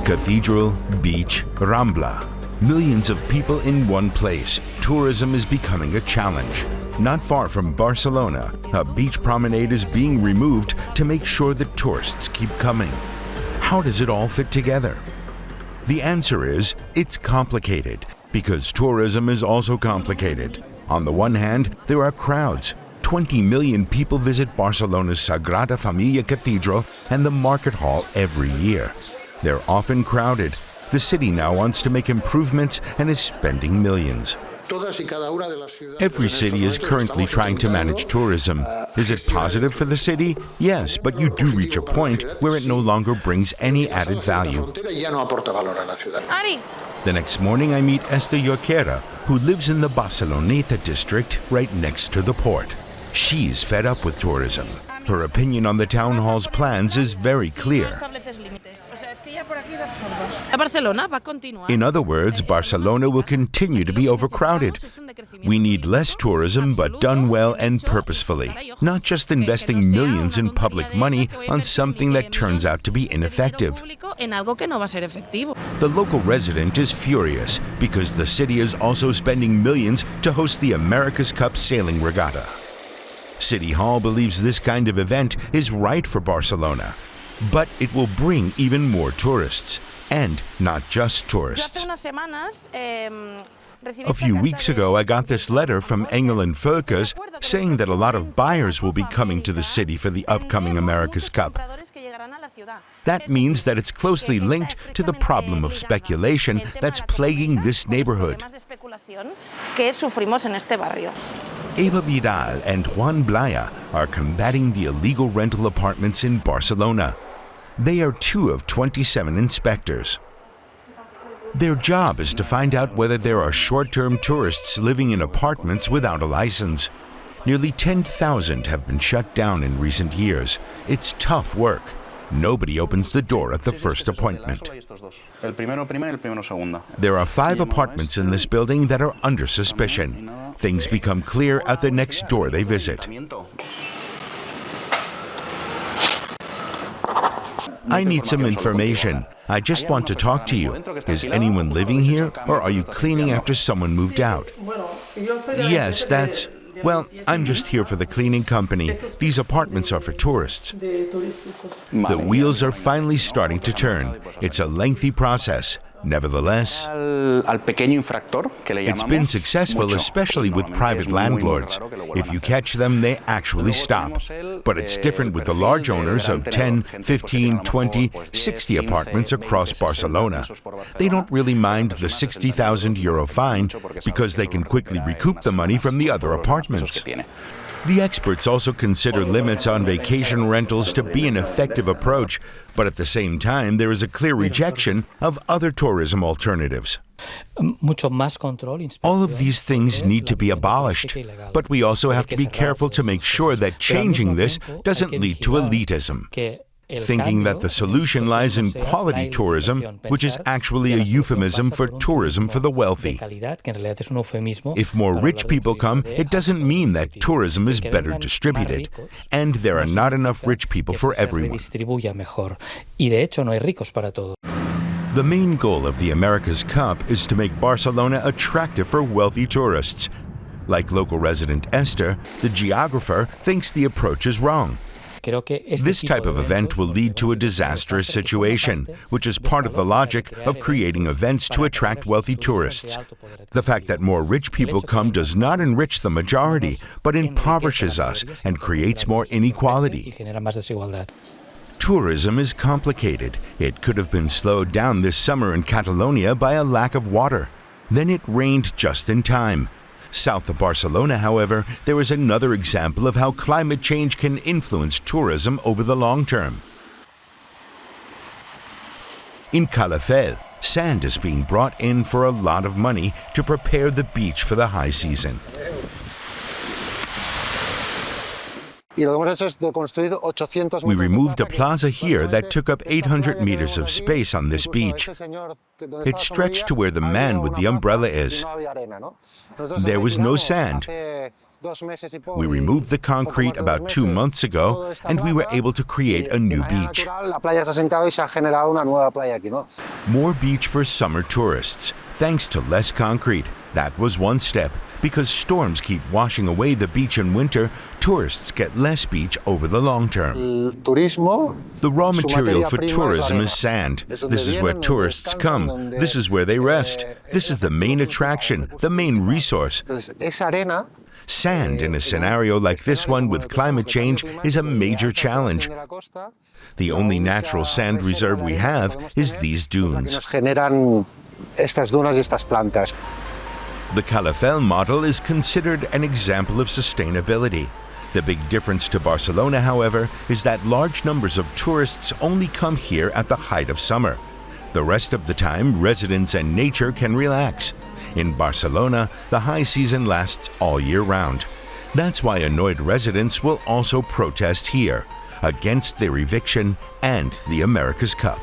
Cathedral, beach, Rambla. Millions of people in one place. Tourism is becoming a challenge. Not far from Barcelona, a beach promenade is being removed to make sure that tourists keep coming. How does it all fit together? The answer is, it's complicated, because tourism is also complicated. On the one hand, there are crowds. 20 million people visit Barcelona's Sagrada Familia Cathedral and the Market Hall every year. They're often crowded. The city now wants to make improvements and is spending millions. Every city is currently trying to manage tourism. Is it positive for the city? Yes, but you do reach a point where it no longer brings any added value. The next morning I meet Esther Jorquera, who lives in the Barceloneta district right next to the port. She's fed up with tourism. Her opinion on the town hall's plans is very clear. In other words, Barcelona will continue to be overcrowded. We need less tourism, but done well and purposefully, not just investing millions in public money on something that turns out to be ineffective. The local resident is furious because the city is also spending millions to host the America's Cup sailing regatta. City Hall believes this kind of event is right for Barcelona, but it will bring even more tourists, and not just tourists. A few weeks ago, I got this letter from Engel and Völkers saying that a lot of buyers will be coming to the city for the upcoming America's Cup. That means that it's closely linked to the problem of speculation that's plaguing this neighborhood. Eva Vidal and Juan Blaya are combating the illegal rental apartments in Barcelona. They are 2 of 27 inspectors. Their job is to find out whether there are short-term tourists living in apartments without a license. Nearly 10,000 have been shut down in recent years. It's tough work. Nobody opens the door at the first appointment. There are 5 apartments in this building that are under suspicion. Things become clear at the next door they visit. I need some information. I just want to talk to you. Is anyone living here, or are you cleaning after someone moved out? Yes, that's... Well, I'm just here for the cleaning company. These apartments are for tourists. The wheels are finally starting to turn. It's a lengthy process. Nevertheless, it's been successful, especially with private landlords. If you catch them, they actually stop. But it's different with the large owners of 10, 15, 20, 60 apartments across Barcelona. They don't really mind the €60,000 fine because they can quickly recoup the money from the other apartments. The experts also consider limits on vacation rentals to be an effective approach, but at the same time, there is a clear rejection of other tourism alternatives. All of these things need to be abolished, but we also have to be careful to make sure that changing this doesn't lead to elitism. Thinking that the solution lies in quality tourism, which is actually a euphemism for tourism for the wealthy. If more rich people come, it doesn't mean that tourism is better distributed, and there are not enough rich people for everyone. The main goal of the America's Cup is to make Barcelona attractive for wealthy tourists. Like local resident Esther, the geographer thinks the approach is wrong. This type of event will lead to a disastrous situation, which is part of the logic of creating events to attract wealthy tourists. The fact that more rich people come does not enrich the majority, but impoverishes us and creates more inequality. Tourism is complicated. It could have been slowed down this summer in Catalonia by a lack of water. Then it rained just in time. South of Barcelona, however, there is another example of how climate change can influence tourism over the long term. In Calafell, sand is being brought in for a lot of money to prepare the beach for the high season. We removed a plaza here that took up 800 meters of space on this beach. It stretched to where the man with the umbrella is. There was no sand. We removed the concrete about 2 months ago, and we were able to create a new beach. More beach for summer tourists, thanks to less concrete. That was one step. Because storms keep washing away the beach in winter, tourists get less beach over the long term. The raw material for tourism is sand. This is where tourists come. This is where they rest. This is the main attraction, the main resource. Sand in a scenario like this one with climate change is a major challenge. The only natural sand reserve we have is these dunes. The Calafell model is considered an example of sustainability. The big difference to Barcelona, however, is that large numbers of tourists only come here at the height of summer. The rest of the time, residents and nature can relax. In Barcelona, the high season lasts all year round. That's why annoyed residents will also protest here, against their eviction and the America's Cup.